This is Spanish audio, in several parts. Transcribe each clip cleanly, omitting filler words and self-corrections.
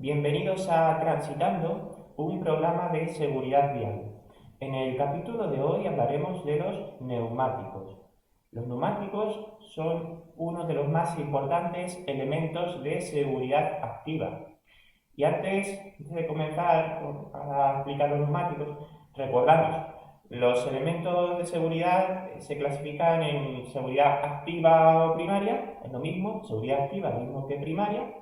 Bienvenidos a Transitando, un programa de seguridad vial. En el capítulo de hoy hablaremos de los neumáticos. Los neumáticos son uno de los más importantes elementos de seguridad activa. Y antes de comenzar a explicar los neumáticos, recordamos, los elementos de seguridad se clasifican en seguridad activa o primaria, es lo mismo, seguridad activa es lo mismo que primaria,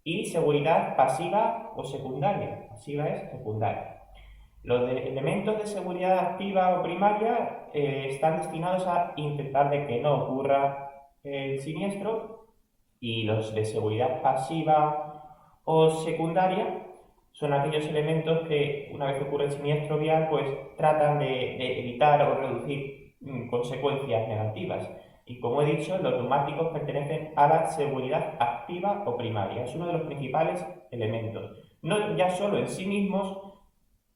y seguridad pasiva o secundaria. Pasiva es secundaria. Los elementos de seguridad activa o primaria están destinados a intentar de que no ocurra el siniestro, y los de seguridad pasiva o secundaria son aquellos elementos que, una vez que ocurre el siniestro vial, pues tratan de evitar o reducir consecuencias negativas. Y como he dicho, los neumáticos pertenecen a la seguridad activa o primaria. Es uno de los principales elementos. No ya solo en sí mismos,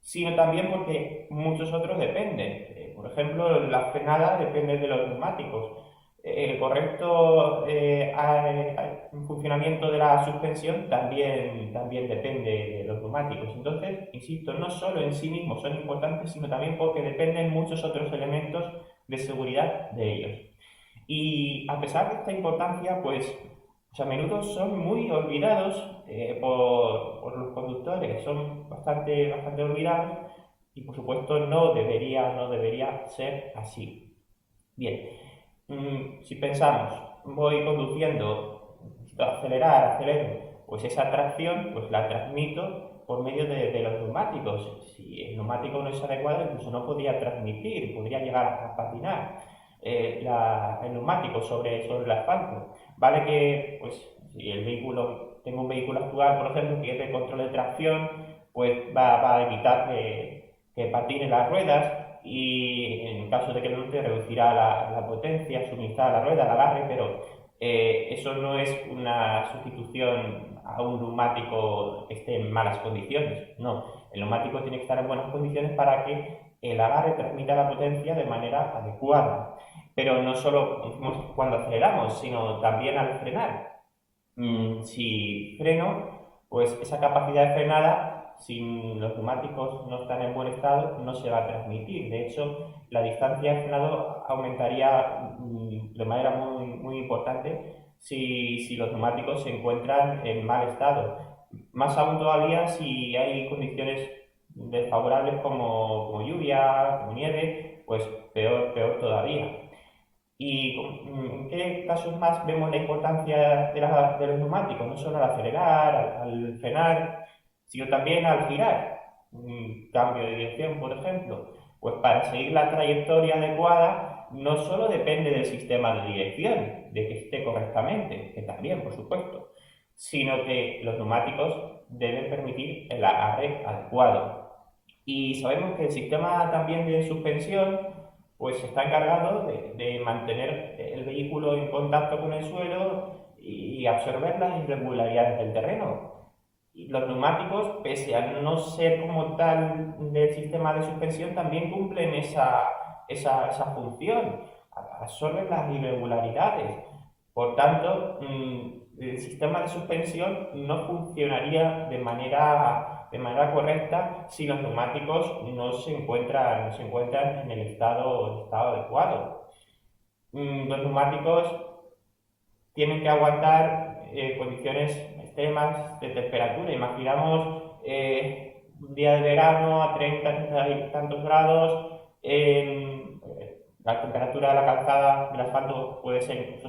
sino también porque muchos otros dependen. Por ejemplo, la frenada depende de los neumáticos. El correcto funcionamiento de la suspensión también depende de los neumáticos. Entonces, insisto, no solo en sí mismos son importantes, sino también porque dependen muchos otros elementos de seguridad de ellos. Y a pesar de esta importancia, pues a menudo son muy olvidados por los conductores, son bastante olvidados, y por supuesto no debería ser así. Bien, si pensamos, voy conduciendo, necesito acelero, pues esa tracción pues la transmito por medio de los neumáticos. Si el neumático no es adecuado, incluso no podría transmitir, podría llegar a patinar el neumático sobre el asfalto. Vale que, pues, si tengo un vehículo actual, por ejemplo, que es de control de tracción, pues va a evitar que patine las ruedas, y en caso de que no te reducirá la potencia suministrada a la rueda, el agarre, pero eso no es una sustitución a un neumático que esté en malas condiciones. No, el neumático tiene que estar en buenas condiciones para que el agarre transmita la potencia de manera adecuada. Pero no solo cuando aceleramos, sino también al frenar. Si freno, pues esa capacidad de frenada, si los neumáticos no están en buen estado, no se va a transmitir. De hecho, la distancia de frenado aumentaría de manera muy importante si los neumáticos se encuentran en mal estado. Más aún todavía si hay condiciones desfavorables como lluvia, como nieve, pues peor todavía. ¿Y en qué casos más vemos la importancia de los neumáticos? No solo al acelerar, al frenar, sino también al girar. Un cambio de dirección, por ejemplo. Pues para seguir la trayectoria adecuada, no solo depende del sistema de dirección, de que esté correctamente, que también, por supuesto, sino que los neumáticos deben permitir el agarre adecuado. Y sabemos que el sistema también de suspensión pues está encargado de mantener el vehículo en contacto con el suelo y absorber las irregularidades del terreno. Y los neumáticos, pese a no ser como tal del sistema de suspensión, también cumplen esa función, absorben las irregularidades. Por tanto, el sistema de suspensión no funcionaría de manera correcta si los neumáticos no se encuentran en el estado adecuado. Los neumáticos tienen que aguantar condiciones extremas de temperatura. Imaginamos un día de verano a 30 y tantos grados, la temperatura de la calzada del asfalto puede ser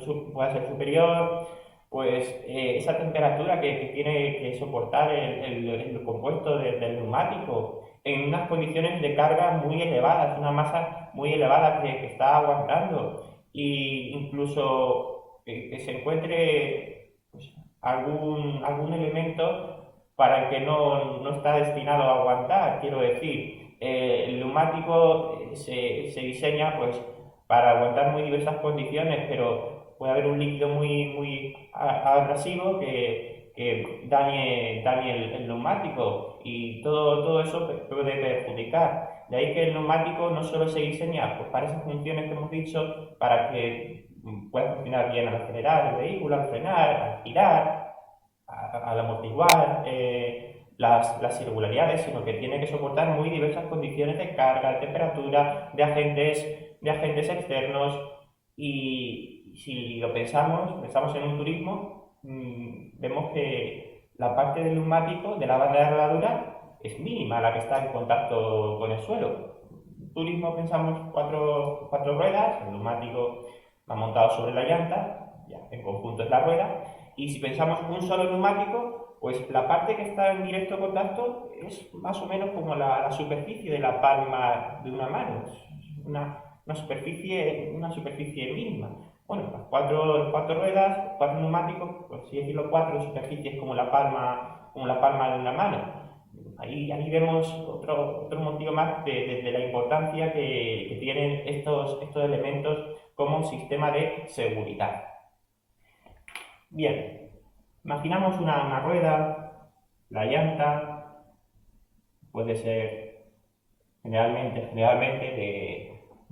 superior. Pues esa temperatura que tiene que soportar el compuesto del neumático en unas condiciones de carga muy elevadas, una masa muy elevada que está aguantando, e incluso que se encuentre pues, algún elemento para el que no está destinado a aguantar. Quiero decir, el neumático se diseña pues, para aguantar muy diversas condiciones, pero puede haber un líquido muy abrasivo que dañe el neumático, y todo eso puede perjudicar. De ahí que el neumático no solo se diseña pues, para esas funciones que hemos dicho, para que pueda funcionar bien al acelerar el vehículo, al frenar, al girar, al amortiguar las irregularidades, sino que tiene que soportar muy diversas condiciones de carga, de temperatura, de agentes externos. Y si lo pensamos en un turismo, vemos que la parte del neumático, de la banda de rodadura, es mínima la que está en contacto con el suelo. Turismo pensamos cuatro ruedas, el neumático va montado sobre la llanta, ya en conjunto es la rueda, y si pensamos un solo neumático, pues la parte que está en directo contacto es más o menos como la superficie de la palma de una mano, una superficie mínima. Bueno, las cuatro ruedas, cuatro neumáticos, por así decirlo, cuatro superficies como la palma de una mano. Ahí vemos otro motivo más de la importancia que tienen estos elementos como sistema de seguridad. Bien, imaginamos una rueda, la llanta puede ser generalmente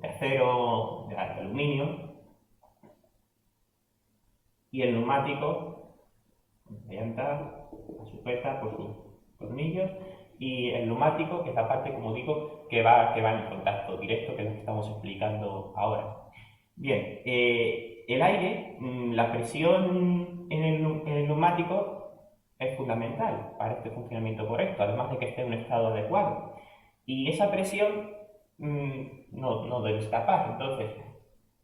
de acero, de aluminio, y el neumático, la llanta, la sujeta por sus tornillos, y el neumático, que es la parte, como digo, que va en contacto directo, que es lo que estamos explicando ahora. Bien, el aire, la presión en el neumático es fundamental para este funcionamiento correcto, además de que esté en un estado adecuado. Y esa presión no debe escapar. Entonces,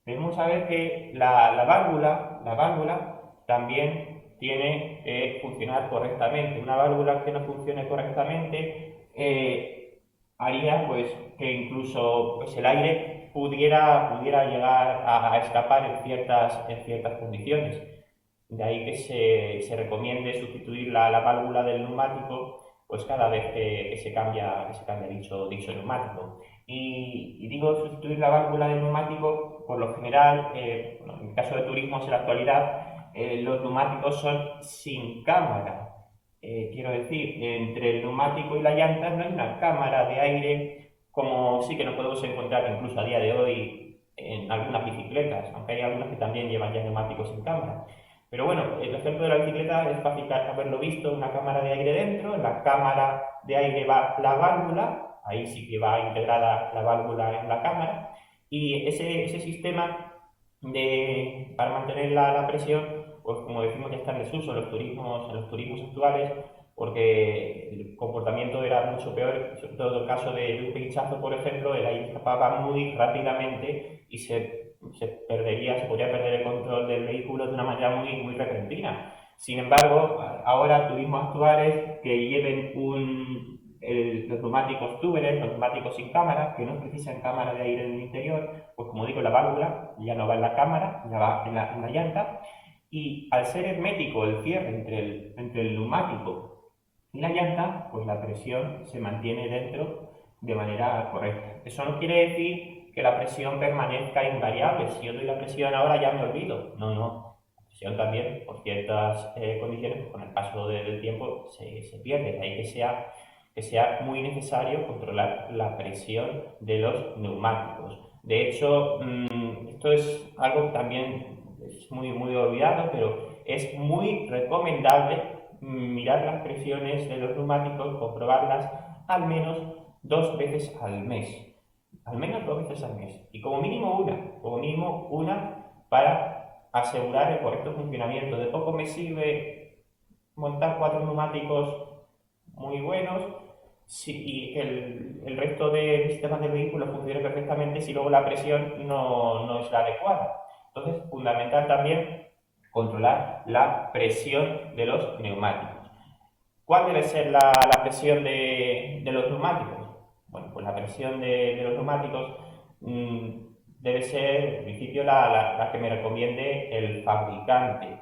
debemos saber que la válvula también tiene que funcionar correctamente. Una válvula que no funcione correctamente haría pues, que incluso pues, el aire pudiera llegar a escapar en ciertas condiciones. De ahí que se recomiende sustituir la válvula del neumático pues cada vez que se cambia dicho neumático. Y digo sustituir la válvula del neumático, por lo general, en el caso de turismos en la actualidad, los neumáticos son sin cámara. Quiero decir, entre el neumático y la llanta no hay una cámara de aire como sí que nos podemos encontrar incluso a día de hoy en algunas bicicletas, aunque hay algunas que también llevan ya neumáticos sin cámara. Pero bueno, el ejemplo de la bicicleta es fácil haberlo visto, una cámara de aire dentro, en la cámara de aire va la válvula, ahí sí que va integrada la válvula en la cámara, y ese sistema para mantener la presión, pues como decimos ya está en desuso en los turismos actuales, porque el comportamiento era mucho peor, sobre todo en el caso de un pinchazo, por ejemplo, el aire escapaba muy rápidamente y se podría perder el control del vehículo de una manera muy repentina. Sin embargo, ahora turismos actuales que lleven los neumáticos túberes, los neumáticos sin cámara, que no precisan cámara de aire en el interior, pues como digo, la válvula ya no va en la cámara, ya va en la llanta, y al ser hermético el cierre entre el neumático y la llanta, pues la presión se mantiene dentro de manera correcta. Eso no quiere decir que la presión permanezca invariable. Si yo doy la presión ahora ya me olvido. No. La presión también, por ciertas condiciones, pues con el paso del tiempo se pierde. De ahí que sea muy necesario controlar la presión de los neumáticos. De hecho, esto es algo que también es muy olvidado, pero es muy recomendable mirar las presiones de los neumáticos, comprobarlas al menos 2 veces al mes. Al menos 2 veces al mes. Y como mínimo una para asegurar el correcto funcionamiento. De poco me sirve montar 4 neumáticos muy buenos y que el resto de sistemas del vehículo funcione perfectamente si luego la presión no es la adecuada. Entonces, fundamental también controlar la presión de los neumáticos. ¿Cuál debe ser la presión de los neumáticos? Bueno, pues la presión de los neumáticos debe ser, en principio, la que me recomiende el fabricante.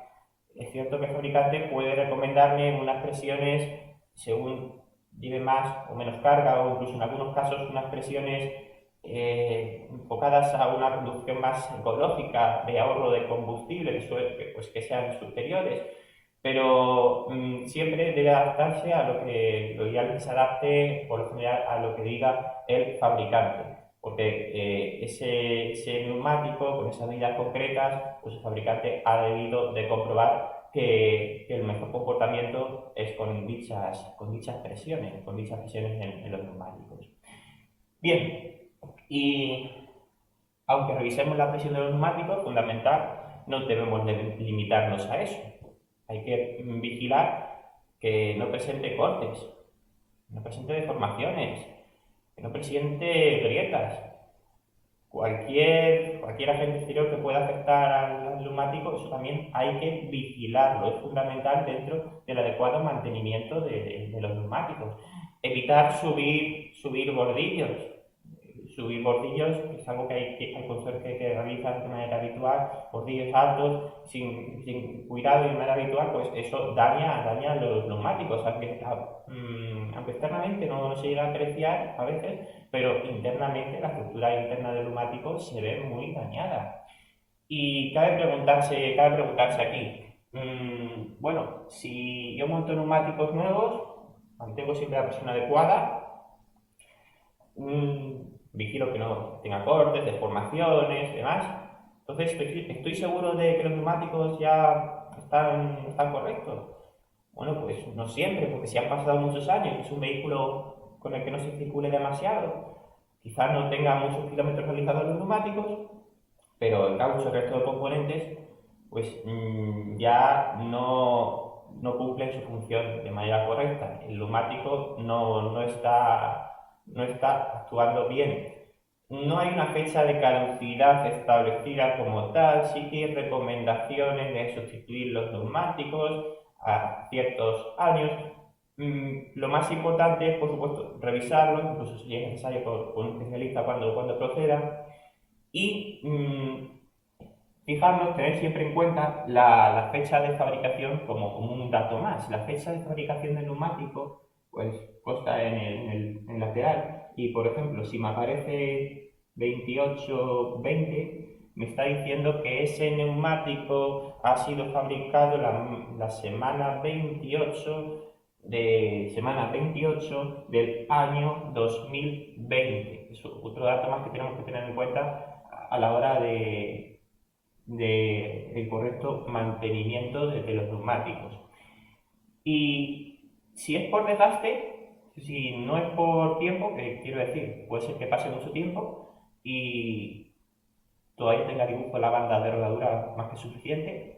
Es cierto que el fabricante puede recomendarme unas presiones según lleve más o menos carga, o incluso en algunos casos unas presiones enfocadas a una conducción más ecológica, de ahorro de combustible, que sean superiores, pero siempre debe adaptarse a lo ideal que se adapte, por lo general, a lo que diga el fabricante, porque ese neumático, con esas medidas concretas, pues el fabricante ha debido de comprobar que el mejor comportamiento es con dichas presiones en los neumáticos. Bien, y aunque revisemos la presión de los neumáticos, fundamental, no debemos limitarnos a eso. Hay que vigilar que no presente cortes, no presente deformaciones, que no presente grietas. Cualquier agente exterior que pueda afectar al neumático, eso también hay que vigilarlo. Es fundamental dentro del adecuado mantenimiento de los neumáticos. Evitar subir bordillos. Subir bordillos es algo que hay conductores que realizan de manera habitual, bordillos altos, sin cuidado y de manera habitual, pues eso daña los neumáticos, aunque externamente no se llega a apreciar a veces, pero internamente la estructura interna del neumático se ve muy dañada. Y cabe preguntarse aquí, bueno, si yo monto neumáticos nuevos, mantengo siempre la presión adecuada, vigilo que no tenga cortes, deformaciones, demás. Entonces, ¿estoy seguro de que los neumáticos ya están correctos? Bueno, pues no siempre, porque si han pasado muchos años, es un vehículo con el que no se circule demasiado, quizás no tenga muchos kilómetros realizados los neumáticos, pero el caucho, el resto de componentes, pues ya no cumplen su función de manera correcta. El neumático no está actuando bien. No hay una fecha de caducidad establecida como tal, sí que hay recomendaciones de sustituir los neumáticos a ciertos años. Lo más importante es, por supuesto, revisarlo, incluso si es necesario por un especialista cuando proceda, y fijarnos, tener siempre en cuenta la fecha de fabricación como un dato más. La fecha de fabricación del neumático pues consta en el lateral y, por ejemplo, si me aparece 28-20, me está diciendo que ese neumático ha sido fabricado la semana 28 del año 2020. Es otro dato más que tenemos que tener en cuenta a la hora de el correcto mantenimiento de los neumáticos. Y si es por desgaste, si no es por tiempo, que quiero decir, puede ser que pase mucho tiempo y todavía tenga dibujo en la banda de rodadura más que suficiente,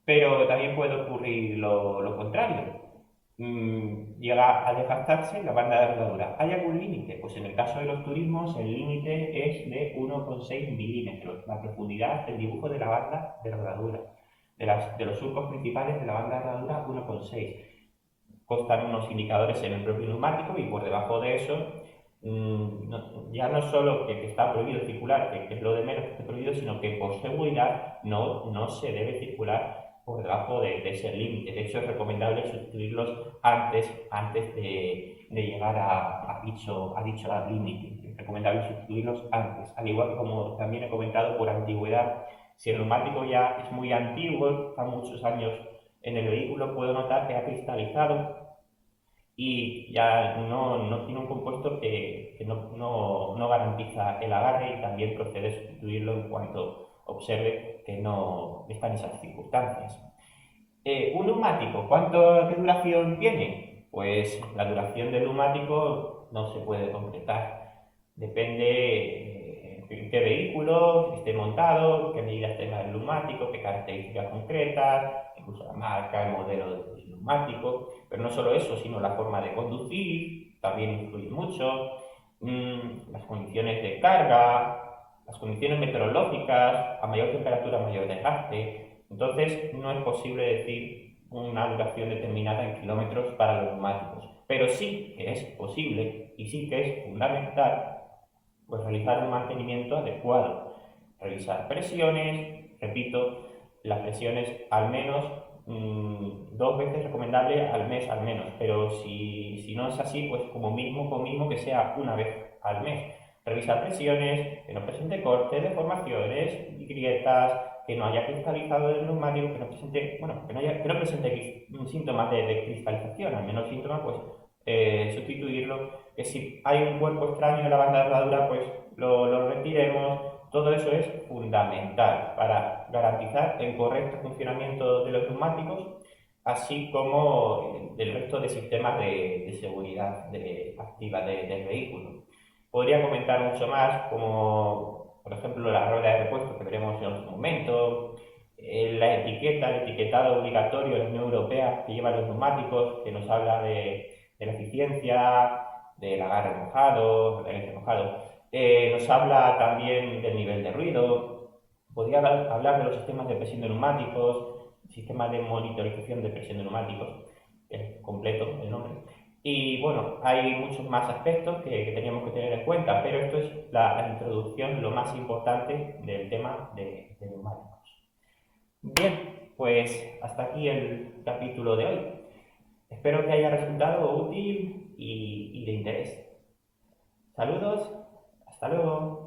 pero también puede ocurrir lo contrario. Llega a desgastarse la banda de rodadura. ¿Hay algún límite? Pues en el caso de los turismos el límite es de 1,6 milímetros, la profundidad del dibujo de la banda de rodadura. De los surcos principales de la banda de rodadura, 1,6. Constan unos indicadores en el propio neumático y por debajo de eso ya no solo que está prohibido circular, que es lo de menos que esté prohibido, sino que por seguridad no se debe circular por debajo de ese límite. De hecho, es recomendable sustituirlos antes de llegar a dicho límite. Es recomendable sustituirlos antes. Al igual que, como también he comentado, por antigüedad. Si el neumático ya es muy antiguo, está muchos años en el vehículo, puedo notar que ha cristalizado y ya no tiene un compuesto que no garantiza el agarre, y también procede a sustituirlo en cuanto observe que no está en esas circunstancias. Un neumático, ¿qué duración tiene? Pues la duración del neumático no se puede concretar. Depende en qué vehículo esté montado, qué medidas tenga el neumático, qué características concretas, incluso la marca, el modelo del neumático. Pero no solo eso, sino la forma de conducir también influye mucho. Las condiciones de carga, las condiciones meteorológicas, a mayor temperatura, mayor desgaste. Entonces, no es posible decir una duración determinada en kilómetros para los neumáticos. Pero sí que es posible y sí que es fundamental pues realizar un mantenimiento adecuado. Revisar presiones, repito, las presiones al menos 2 veces recomendable al mes al menos, pero si no es así, pues como mínimo que sea una vez al mes. Revisar presiones, que no presente cortes, deformaciones, grietas, que no haya cristalizado el neumático, que no presente síntomas de cristalización, al menos síntomas, pues sustituirlo, que si hay un cuerpo extraño en la banda de rodadura, pues lo retiremos. Todo eso es fundamental para garantizar el correcto funcionamiento de los neumáticos así como del resto de sistemas de seguridad activa del vehículo. Podría comentar mucho más, como por ejemplo la rueda de repuesto que veremos en otro momento, la etiqueta, el etiquetado obligatorio de la Unión Europea que lleva los neumáticos, que nos habla de la eficiencia, del agarre mojado, del agarre mojado. Nos habla también del nivel de ruido. Podría hablar de los sistemas de presión de neumáticos, sistema de monitorización de presión de neumáticos, que es completo el nombre. Y bueno, hay muchos más aspectos que teníamos que tener en cuenta, pero esto es la introducción, lo más importante del tema de neumáticos. Bien, pues hasta aquí el capítulo de hoy. Espero que haya resultado útil y de interés. Saludos, hasta luego.